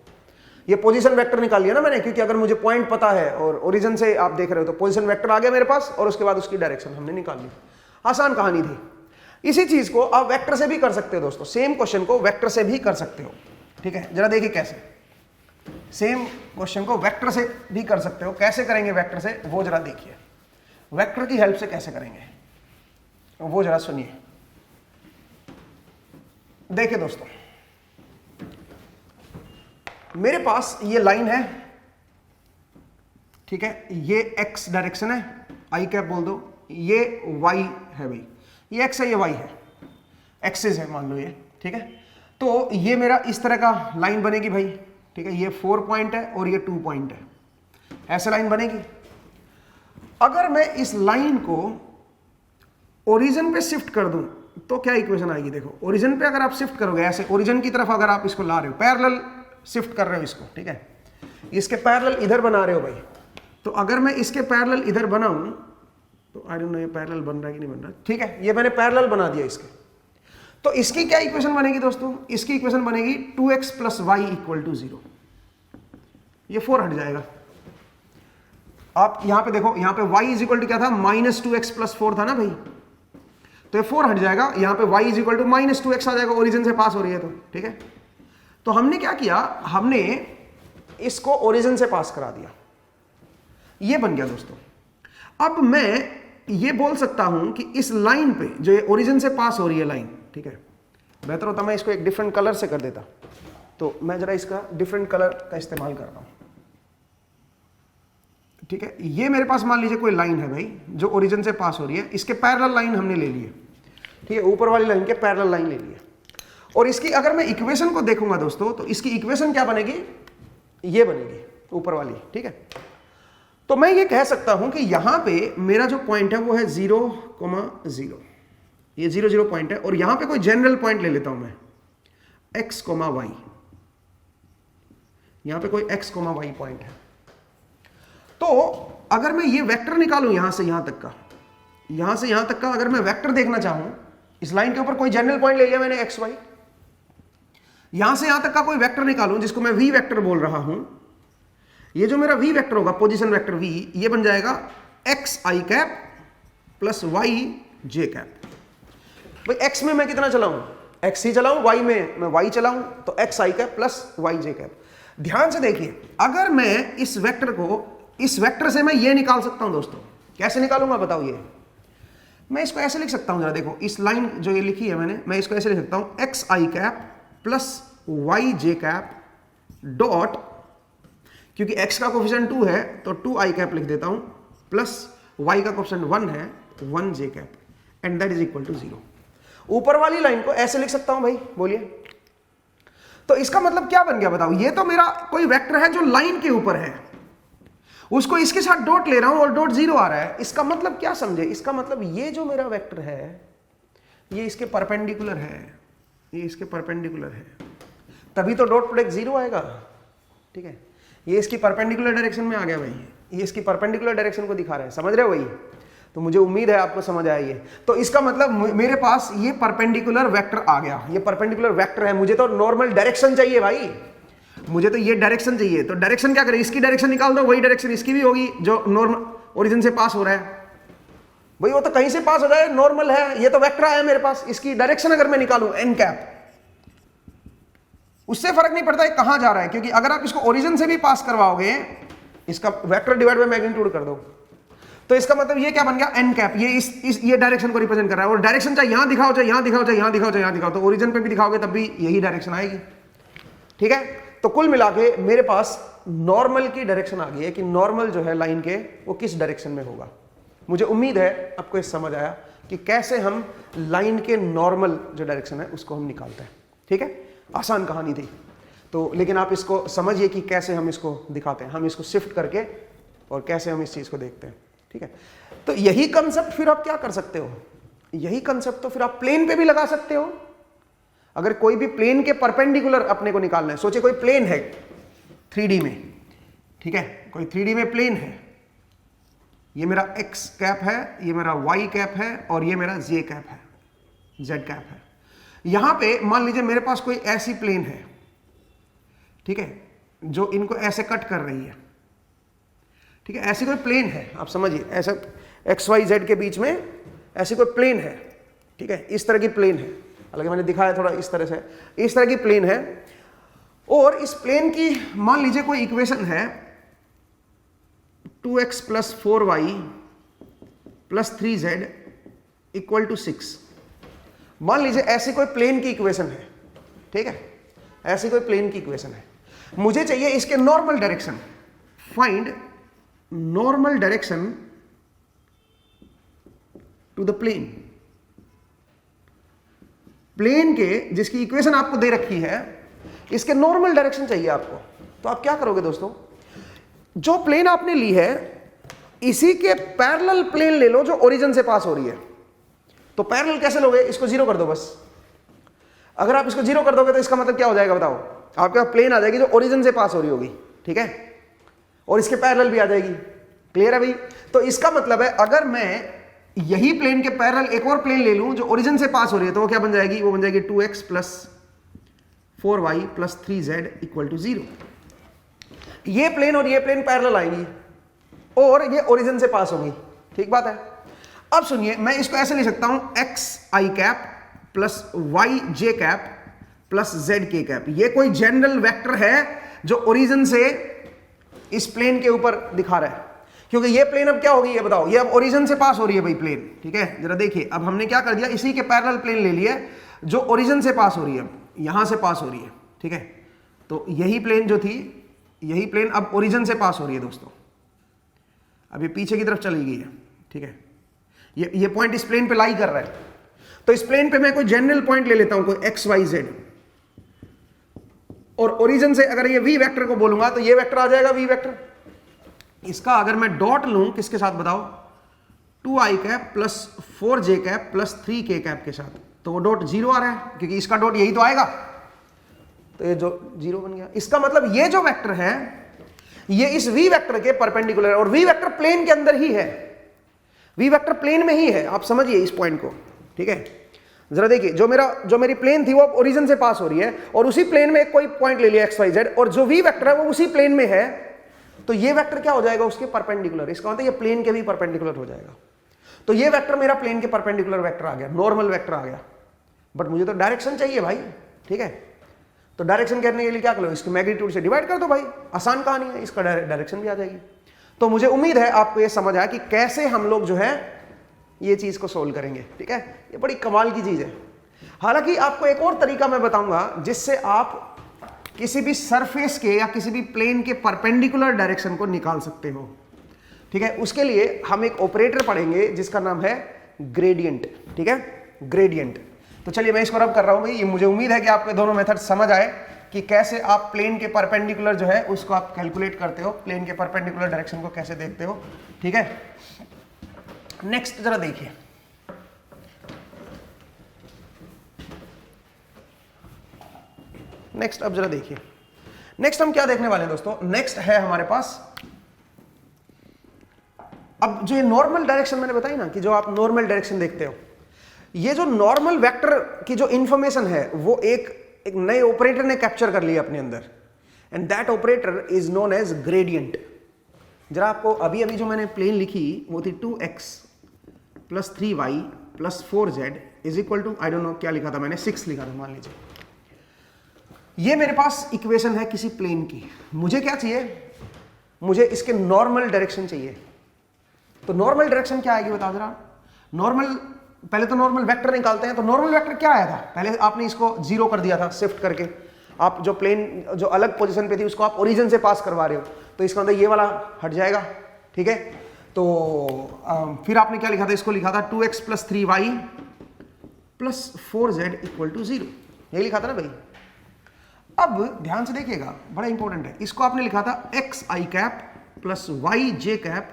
ये पोजीशन वेक्टर निकाल लिया ना मैंने, क्योंकि अगर मुझे पॉइंट पता है और ओरिजिन से आप देख रहे हो तो पोजीशन वेक्टर आ गया मेरे पास और उसके बाद उसकी डायरेक्शन हमने निकाल ली। आसान कहानी थी। इसी चीज को आप वेक्टर से भी कर सकते हो दोस्तों। सेम क्वेश्चन को वेक्टर से भी कर सकते हो, ठीक है। जरा देखिए कैसे सेम क्वेश्चन को वेक्टर से भी कर सकते हो। कैसे करेंगे वेक्टर से वो जरा देखिए, वेक्टर की हेल्प से कैसे करेंगे वो जरा सुनिए। देखिए दोस्तों, मेरे पास ये लाइन है, ठीक है। ये एक्स डायरेक्शन है, आई कैप बोल दो। ये वाई है भाई, ये एक्स है ये वाई है, एक्सिस है मान लो ये, ठीक है। तो ये मेरा इस तरह का लाइन बनेगी भाई, ठीक है। ये 4 पॉइंट है और ये 2 पॉइंट है, ऐसे लाइन बनेगी। अगर मैं इस लाइन को ओरिजिन पे शिफ्ट कर दूं तो क्या इक्वेशन आएगी, देखो। ओरिजिन पे अगर आप शिफ्ट करोगे ऐसे, ओरिजिन की तरफ अगर आप इसको ला रहे हो, पैरेलल शिफ्ट कर रहे हो इसको, ठीक है। इसके पैरेलल इधर बना रहे हो भाई, तो अगर मैं इसके पैरेलल इधर बनाऊं तो आई डोंट नो ये पैरेलल बन रहा है कि नहीं बन रहा, ठीक है। ये मैंने पैरेलल बना दिया इसके। तो इसकी क्या इक्वेशन बनेगी दोस्तों, इसकी इक्वेशन बनेगी 2x + y = 0। ये 4 हट जाएगा। आप यहां पे देखो, यहां पे y = क्या था, -2x + 4 था ना भाई। तो ये 4 हट जाएगा, यहां पे y = -2x आ जाएगा, ओरिजिन से पास हो रही है तो, ठीक है। तो हमने क्या किया, हमने इसको ओरिजिन से पास करा दिया, ये बन गया दोस्तों। अब मैं ये बोल सकता हूं कि इस लाइन पे जो ये ओरिजिन से पास हो रही है लाइन, ठीक है, बेहतर होता मैं इसको एक डिफरेंट कलर से कर देता। तो मैं जरा इसका डिफरेंट कलर का इस्तेमाल कर रहा हूं, ठीक है। ये मेरे पास मान लीजिए कोई लाइन है भाई जो ओरिजिन से पास हो रही है, इसके पैरेलल लाइन हमने ले ली है, ठीक है। ऊपर वाली लाइन के पैरेलल लाइन ले ली है। और इसकी अगर मैं इक्वेशन को देखूंगा दोस्तों, तो इसकी इक्वेशन क्या बनेगी, ये बनेगी ऊपर वाली, ठीक है। तो मैं ये कह सकता हूं कि यहां पे मेरा जो पॉइंट है वो है 0,0, ये 0, 0 पॉइंट है। और यहां पे कोई जनरल पॉइंट ले लेता हूं मैं, x, y। यहां पे कोई x, y पॉइंट है। तो अगर मैं ये वेक्टर निकालूं यहां से यहां तक का, यहां से यहां तक का अगर मैं वेक्टर देखना चाहूं, इस लाइन के ऊपर कोई जनरल पॉइंट ले लिया मैंने x, y। यहां से यहां तक का कोई वेक्टर निकालूं जिसको मैं v वेक्टर बोल रहा हूं। ये जो मेरा v वेक्टर होगा, पोजीशन वेक्टर v, ये बन जाएगा x i cap plus y j cap. भाई x में मैं कितना चलाऊं, x ही चलाऊं, y में मैं y चलाऊं, तो x i cap plus y j cap. ध्यान से देखिए, अगर मैं इस वेक्टर को, इस वेक्टर से मैं ये निकाल सकता हूं दोस्तों। कैसे निकालूंगा बताओ, ये मैं इसको ऐसे लिख सकता हूं, जरा देखो इस लाइन जो ये लिखी है मैंने, मैं इसको ऐसे लिख सकता हूं, x i cap plus y j cap dot, क्योंकि x का कोफिशिएंट 2 है तो 2 i कैप लिख देता हूं, प्लस y का कोफिशिएंट 1 है 1 j cap, and that is equal to 0। ऊपर वाली लाइन को ऐसे लिख सकता हूं भाई, बोलिए। तो इसका मतलब क्या बन गया बताओ, ये तो मेरा कोई वेक्टर है जो लाइन के ऊपर है, उसको इसके साथ डॉट ले रहा हूं और डॉट 0 आ रहा है। इसका मतलब क्या समझे, इसका मतलब ये जो मेरा वेक्टर है ये इसके परपेंडिकुलर है, ये इसके परपेंडिकुलर है, तभी तो डॉट प्रोडक्ट 0 आएगा। ठीक है, ये इसकी परपेंडिकुलर डायरेक्शन में आ गया भाई, ये इसकी परपेंडिकुलर डायरेक्शन को दिखा रहा है, समझ रहे हो भाई। तो मुझे उम्मीद है आपको समझ आया ये। तो इसका मतलब मेरे पास ये परपेंडिकुलर वेक्टर आ गया, ये परपेंडिकुलर वेक्टर है, मुझे तो नॉर्मल डायरेक्शन चाहिए भाई, मुझे तो ये डायरेक्शन चाहिए। तो डायरेक्शन क्या करें, इसकी डायरेक्शन निकाल दो, वही डायरेक्शन इसकी भी होगी जो नॉर्मल ओरिजिन से पास हो रहा है भाई, वो तो कहीं से पास हो जाए, नॉर्मल है, ये तो वेक्टर आया मेरे पास, इसकी डायरेक्शन अगर मैं निकालूं एन कैप, उससे फर्क नहीं पड़ता है कहां जा रहा है, क्योंकि अगर आप इसको ओरिजिन से भी पास करवाओगे, इसका वेक्टर डिवाइड बाय मैग्नीट्यूड कर दो, तो इसका मतलब ये क्या बन गया, एन कैप, ये ये डायरेक्शन को रिप्रेजेंट कर रहा है। और डायरेक्शन चाहे यहां दिखाओ, चाहे यहां दिखाओ, चाहे यहां दिखाओ, चाहे यहां दिखाओ, तो ओरिजिन पे भी दिखाओगे तब भी यही डायरेक्शन आएगी। ठीक है, तो कुल मिला के मेरे पास नॉर्मल की डायरेक्शन आ गई है कि नॉर्मल जो है लाइन के वो किस डायरेक्शन में होगा। मुझे उम्मीद है आपको ये समझ आया कि कैसे हम लाइन के नॉर्मल जो डायरेक्शन है उसको हम निकालते हैं। ठीक है, आसान कहानी थी तो, लेकिन आप इसको समझिए कि कैसे हम इसको दिखाते हैं, हम इसको शिफ्ट करके और कैसे हम इस चीज को देखते हैं। ठीक है, तो यही कंसेप्ट फिर आप क्या कर सकते हो, यही कंसेप्ट तो फिर आप प्लेन पे भी लगा सकते हो। अगर कोई भी प्लेन के परपेंडिकुलर अपने को निकालना है, सोचिए कोई प्लेन है 3D में, ठीक है, कोई 3D में प्लेन है, ये मेरा x कैप है, ये मेरा y कैप है और ये मेरा z कैप है, z कैप है। यहां पे मान लीजिए मेरे पास कोई ऐसी प्लेन है, ठीक है, जो इनको ऐसे कट कर रही है। ठीक है, ऐसी कोई प्लेन है, आप समझिए, ऐसा XYZ के बीच में ऐसी कोई प्लेन है। ठीक है, इस तरह की प्लेन है, हालांकि मैंने दिखाया थोड़ा इस तरह से, इस तरह की प्लेन है। और इस प्लेन की मान लीजिए कोई इक्वेशन है 2x + 4y + 3z = 6। मान लीजिए ऐसी कोई प्लेन की इक्वेशन है। ठीक है, ऐसी कोई प्लेन की इक्वेशन है, मुझे चाहिए इसके normal direction. Find normal direction to the plane. Plane के जिसकी इक्वेशन आपको दे रखी है, इसके नॉर्मल डायरेक्शन चाहिए आपको। तो आप क्या करोगे दोस्तों, जो प्लेन आपने ली है इसी के पैरेलल प्लेन ले लो जो ओरिजिन से पास हो रही है। तो पैरेलल कैसे लोगे, इसको 0 कर दो बस। अगर आप इसको 0 कर दोगे तो इसका मतलब क्या हो जाएगा बताओ, आपके पास प्लेन आ जाएगी जो ओरिजिन से पास हो रही होगी। ठीक है, और इसके पैरेलल भी आ जाएगी। क्लियर है भाई। तो इसका मतलब है अगर मैं यही प्लेन के पैरेलल एक और प्लेन ले लूं जो ओरिजिन से पास हो रही है, तो वो क्या बन जाएगी, वो बन जाएगी 2x + 4y + 3z = 0। ये प्लेन और ये प्लेन पैरेलल आएंगी और ये ओरिजिन से पास होगी। ठीक बात है। अब सुनिए, मैं इसको ऐसे लिख सकता हूं xi cap + yj cap + zk cap. ये कोई जनरल वेक्टर है जो ओरिजिन से इस प्लेन के ऊपर दिखा रहा है, क्योंकि ये प्लेन अब क्या होगी ये बताओ, ये अब ओरिजिन से पास हो रही है भाई प्लेन। ठीक है, जरा देखिए, अब हमने क्या कर दिया, इसी के पैरेलल प्लेन ले लिया जो ओरिजिन से पास हो रही है, यहां से पास हो रही है। ठीक है, तो यही प्लेन जो थी, यही प्लेन अब ओरिजिन से पास हो रही है दोस्तों, अब ये पीछे की तरफ चली गई है। ठीक है, ये पॉइंट इस प्लेन पे लाई कर रहा है, तो इस प्लेन पे मैं कोई जनरल पॉइंट ले लेता हूं, कोई XYZ, और ओरिजिन से अगर ये v वेक्टर को बोलूंगा तो ये वेक्टर आ जाएगा v वेक्टर। इसका अगर मैं डॉट लूं किसके साथ बताओ, 2i cap + 4j cap + 3k cap के साथ, तो वो डॉट 0 आ रहा है क्योंकि इसका डॉट यही तो आएगा, तो ये जो 0 बन गया। इसका मतलब ये जो वेक्टर है ये इस v वेक्टर के परपेंडिकुलर है, और v वेक्टर प्लेन के अंदर ही है, v वेक्टर प्लेन में ही है। आप समझिए इस पॉइंट को। ठीक है, जरा देखिए, जो मेरी प्लेन थी वो अब ओरिजिन से पास हो रही है, और उसी प्लेन में एक कोई पॉइंट ले लिया XYZ, और जो v वेक्टर है वो उसी प्लेन में है, तो ये वेक्टर क्या हो जाएगा, उसके परपेंडिकुलर। इसका मतलब ये प्लेन के भी परपेंडिकुलर हो जाएगा। तो ये वेक्टर मेरा प्लेन के परपेंडिकुलर वेक्टर आ गया, नॉर्मल वेक्टर आ गया। बट मुझे तो डायरेक्शन चाहिए भाई। ठीक है, तो डायरेक्शन करने के लिए क्या करो, इसकी मैग्नीट्यूड से डिवाइड कर दो भाई, आसान कहानी है, इसका डायरेक्शन भी आ जाएगी। तो मुझे उम्मीद है आपको ये समझ आया कि कैसे हम लोग जो है ये चीज को सोल्व करेंगे। ठीक है, ये बड़ी कमाल की चीज है। हालांकि आपको एक और तरीका मैं बताऊंगा जिससे आप किसी भी सरफेस के या किसी भी प्लेन के परपेंडिकुलर डायरेक्शन को निकाल सकते हो। ठीक है, उसके लिए हम एक ऑपरेटर पढ़ेंगे जिसका नाम है ग्रेडियंट। ठीक है, ग्रेडियंट। तो तो चलिए मैं इसको रब कर रहा हूं भाई। ये मुझे उम्मीद है कि आपके दोनों मेथड समझ आए कि कैसे आप प्लेन के परपेंडिकुलर जो है उसको आप कैलकुलेट करते हो, प्लेन के परपेंडिकुलर डायरेक्शन को कैसे देखते हो। ठीक है, नेक्स्ट जरा देखिए, नेक्स्ट अब जरा देखिए, नेक्स्ट हम क्या देखने वाले हैं दोस्तों। नेक्स्ट है हमारे पास, अब जो ये नॉर्मल डायरेक्शन मैंने बताई ना कि जो आप नॉर्मल डायरेक्शन देखते हो, ये जो नॉर्मल वेक्टर की जो इंफॉर्मेशन है वो एक नए ऑपरेटर ने कैप्चर कर लिया अपने अंदर, and that operator is known as gradient. जरा आपको अभी अभी जो मैंने प्लेन लिखी वो थी 2x + 3y + 4z is equal to, I don't know क्या लिखा था मैंने, 6 लिखा था मान लीजिए। ये मेरे पास इक्वेशन है किसी प्लेन की, मुझे क्या चाहिए, मुझे इसके नॉर्मल डायरेक्शन चाहिए। तो नॉर्मल डायरेक्शन क्या आएगी बताओ जरा। नॉर्मल, पहले तो नॉर्मल वेक्टर निकालते हैं। तो नॉर्मल वेक्टर क्या आया था, पहले आपने इसको 0 कर दिया था शिफ्ट करके, आप जो प्लेन जो अलग पोजीशन पे थी उसको आप ओरिजिन से पास करवा रहे हो, तो इसका मतलब ये वाला हट जाएगा। ठीक है, तो फिर आपने क्या लिखा था, इसको लिखा था 2x + 3y + 4z = 0, यही लिखा था ना भाई। अब ध्यान से देखिएगा, बड़ा इंपॉर्टेंट है, इसको आपने लिखा था xi cap + yj cap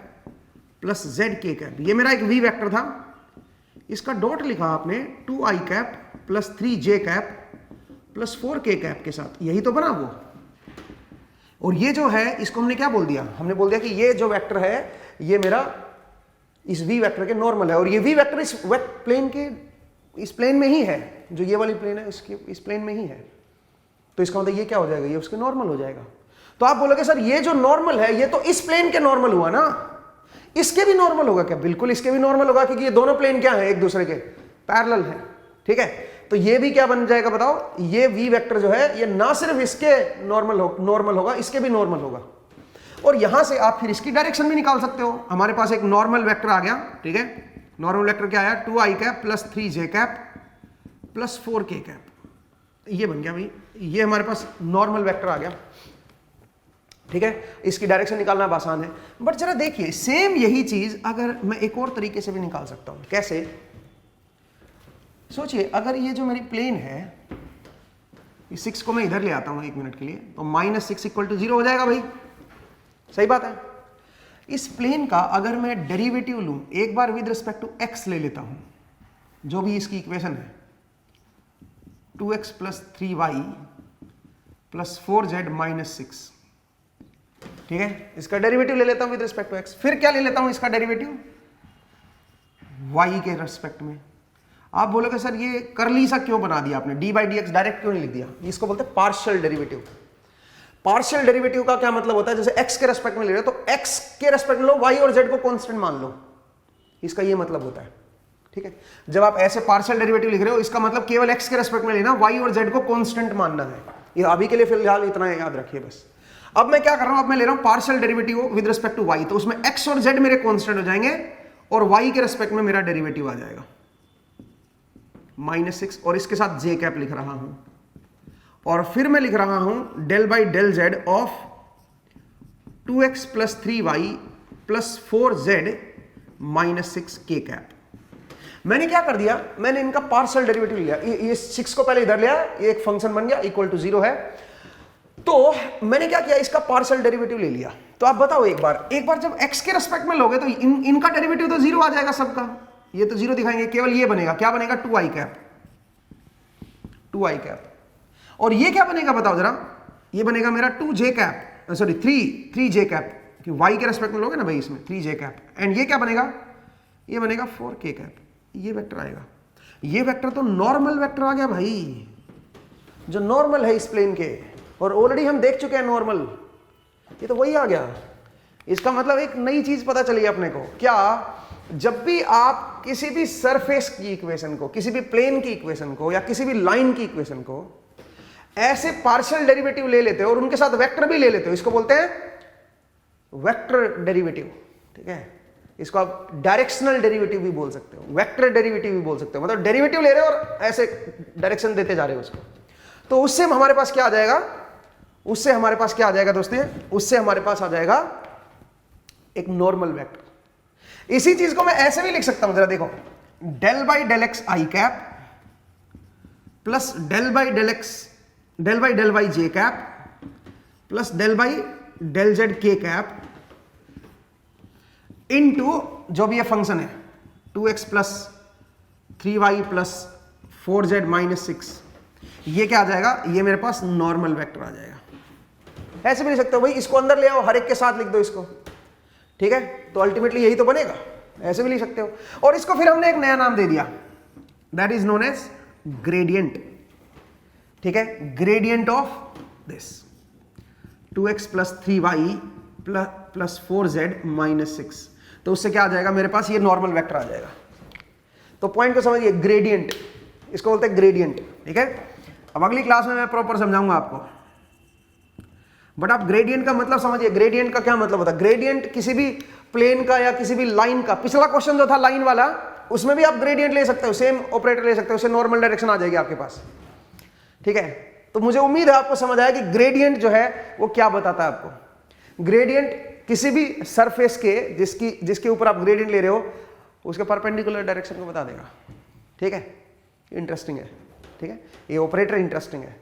+ zk cap. ये मेरा एक v वेक्टर था, इसका डॉट लिखा आपने 2i cap + 3j cap + 4k cap के साथ, यही तो बना वो। और ये जो है इसको हमने क्या बोल दिया, हमने बोल दिया कि ये जो वेक्टर है ये मेरा इस v वेक्टर के नॉर्मल है, और ये v वेक्टर इस प्लेन के, इस प्लेन में ही है, जो ये वाली प्लेन है इसके इस प्लेन में ही है। तो इसका मतलब ये क्या हो जाएगा, ये उसके नॉर्मल हो जाएगा। तो आप बोलोगे सर ये जो नॉर्मल है ये तो इस प्लेन के नॉर्मल हुआ ना, इसके भी नॉर्मल होगा क्या? बिल्कुल इसके भी नॉर्मल होगा, क्योंकि ये दोनों प्लेन क्या है, एक दूसरे के पैरेलल है। ठीक है, तो ये भी क्या बन जाएगा बताओ, ये v वेक्टर जो है ये ना सिर्फ इसके नॉर्मल होगा, इसके भी नॉर्मल होगा। और यहां से आप फिर इसकी डायरेक्शन भी निकाल सकते हो। हमारे पास एक नॉर्मल वेक्टर आ गया। ठीक है, नॉर्मल वेक्टर क्या आया, 2i cap + 3j cap + 4k cap, ये बन गया भाई, ये हमारे पास नॉर्मल वेक्टर आ गया। ठीक है, इसकी डायरेक्शन निकालना अब आसान है। बट जरा देखिए, सेम यही चीज अगर मैं एक और तरीके से भी निकाल सकता हूं। कैसे, सोचिए, अगर ये जो मेरी प्लेन है, इस 6 को मैं इधर ले आता हूं 1 मिनट के लिए, तो -6 = 0 हो जाएगा भाई, सही बात है। इस प्लेन का अगर मैं डेरिवेटिव लूं, एक बार विद रिस्पेक्ट टू x ले लेता हूं, जो भी इसकी इक्वेशन है 2x + 3y + 4z - 6। ठीक है, इसका डेरिवेटिव ले लेता हूं विद रिस्पेक्ट टू x। फिर क्या ले लेता हूं इसका डेरिवेटिव y के रिस्पेक्ट में। आप बोलोगे सर ये कर्ली सा क्यों बना दिया आपने, d/dx डायरेक्ट क्यों नहीं लिख दिया? इसको बोलते हैं पार्शियल डेरिवेटिव। पार्शियल डेरिवेटिव का क्या मतलब होता है, जैसे x के रेस्पेक्ट में ले रहे हो तो x के रेस्पेक्ट में लो, y और z को कांस्टेंट मान लो, इसका ये मतलब होता है। ठीक है, जब आप ऐसे पार्शियल डेरिवेटिव लिख रहे हो, इसका मतलब केवल x के रेस्पेक्ट में लेना, y और z को कांस्टेंट मानना है। ये अभी के लिए फिलहाल इतना याद रखिए बस। अब मैं क्या कर रहा हूं, अब मैं ले रहा हूं partial derivative with respect to y, तो उसमें x और z मेरे कांस्टेंट हो जाएंगे और y के रेस्पेक्ट में मेरा डेरिवेटिव आ जाएगा -6, और इसके साथ j कैप लिख रहा हूं, और फिर मैं लिख रहा हूं del/del z of 2x + 3y + 4z - 6k cap. मैंने क्या कर दिया, मैंने इनका पार्शियल डेरिवेटिव लिया, ये 6 को पहले इधर लिया, ये एक फंक्शन बन गया = 0 है, तो मैंने क्या किया, इसका पार्शियल डेरिवेटिव ले लिया। तो आप बताओ, एक बार जब x के रेस्पेक्ट में लोगे तो इनका डेरिवेटिव तो 0 आ जाएगा सबका, ये तो 0 दिखाएंगे, केवल ये बनेगा, क्या बनेगा, 2i कैप। और ये क्या बनेगा बताओ जरा, ये बनेगा मेरा 2j cap, sorry 3j cap, कि y के रेस्पेक्ट में लोगे ना भाई इसमें 3j कैप, एंड ये क्या बनेगा, ये बनेगा 4k कैप। ये वेक्टर आएगा, ये वेक्टर तो नॉर्मल वेक्टर आ गया भाई, जो नॉर्मल है इस प्लेन के, और ऑलरेडी हम देख चुके हैं नॉर्मल, ये तो वही आ गया। इसका मतलब एक नई चीज पता चली अपने को, क्या, जब भी आप किसी भी सरफेस की इक्वेशन को, किसी भी प्लेन की इक्वेशन को, या किसी भी लाइन की इक्वेशन को ऐसे पार्शियल डेरिवेटिव ले लेते हो और उनके साथ वेक्टर भी ले लेते हो, इसको बोलते हैं वेक्टर डेरिवेटिव। ठीक है, इसको आप डायरेक्शनल डेरिवेटिव भी बोल सकते हो, वेक्टर डेरिवेटिव भी बोल सकते हो, मतलब डेरिवेटिव ले रहे हो और ऐसे डायरेक्शन देते जा रहे हो उसको। तो उससे हमारे पास क्या आ जाएगा, उससे हमारे पास क्या आ जाएगा दोस्तों, उससे हमारे पास आ जाएगा एक नॉर्मल वेक्टर। इसी चीज को मैं ऐसे भी लिख सकता हूं, जरा देखो, del/del x i cap plus del by del y j cap plus del by del z k cap into जो भी ये फंक्शन है 2x plus 3y plus 4z minus 6, ये क्या आ जाएगा, ये मेरे पास नॉर्मल वेक्टर आ जाएगा। ऐसे भी लिख सकते हो भाई, इसको अंदर ले आओ, हर एक के साथ लिख दो इसको, ठीक है, तो अल्टीमेटली यही तो बनेगा। ऐसे भी लिख सकते हो। और इसको फिर हमने एक नया नाम दे दिया, that is known as gradient, ठीक है, gradient of this 2x plus 3y plus 4z minus 6। तो उससे क्या आ जाएगा, मेरे पास ये नॉर्मल वेक्टर आ जाएगा। तो पॉइंट को समझिए, ग्रेडियंट, इसको बोलते हैं ग्रेडियंट, ठीक है। अब अगली क्लास में मैं प्रॉपर समझाऊंगा आपको, बट आप ग्रेडियंट का मतलब समझिए। ग्रेडियंट का क्या मतलब होता है, ग्रेडियंट किसी भी प्लेन का या किसी भी लाइन का, पिछला क्वेश्चन जो था लाइन वाला, उसमें भी आप ग्रेडियंट ले सकते हो, सेम ऑपरेटर ले सकते हो, उससे नॉर्मल डायरेक्शन आ जाएगी आपके पास, ठीक है। तो मुझे उम्मीद है आपको समझ आया कि ग्रेडियंट जो है वो क्या बताता है आपको। ग्रेडियंट किसी भी सरफेस के जिसके ऊपर आप ग्रेडियंट ले रहे हो उसके परपेंडिकुलर डायरेक्शन को बता देगा, ठीक है। इंटरेस्टिंग है, ठीक है, ये ऑपरेटर इंटरेस्टिंग है।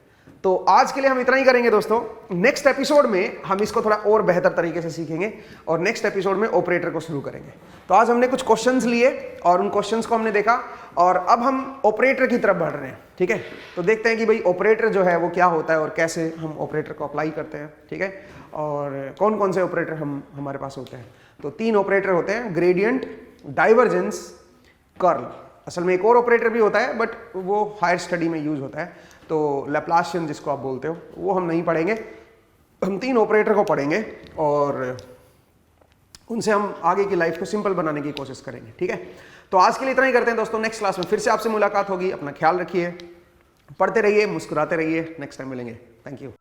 तो आज के लिए हम इतना ही करेंगे दोस्तों। नेक्स्ट एपिसोड में हम इसको थोड़ा और बेहतर तरीके से सीखेंगे और नेक्स्ट एपिसोड में ऑपरेटर को शुरू करेंगे। तो आज हमने कुछ क्वेश्चंस लिए और उन क्वेश्चंस को हमने देखा और अब हम ऑपरेटर की तरफ बढ़ रहे हैं, ठीक है। तो देखते हैं कि भाई ऑपरेटर जो है वो क्या होता है और कैसे हम ऑपरेटर को अप्लाई करते हैं, ठीक है, और कौन कौन से ऑपरेटर हमारे पास होते हैं। तो 3 ऑपरेटर होते हैं, ग्रेडियंट, डाइवर्जेंस, कर्ल। असल में एक और ऑपरेटर भी होता है बट वो हायर स्टडी में यूज होता है, तो लैप्लासियन जिसको आप बोलते हो, वो हम नहीं पढ़ेंगे। हम 3 ऑपरेटर को पढ़ेंगे और उनसे हम आगे की लाइफ को सिंपल बनाने की कोशिश करेंगे, ठीक है। तो आज के लिए इतना ही करते हैं दोस्तों। नेक्स्ट क्लास में फिर से आपसे मुलाकात होगी। अपना ख्याल रखिए, पढ़ते रहिए, मुस्कुराते रहिए। नेक्स्ट टाइम मिलेंगे। Thank you.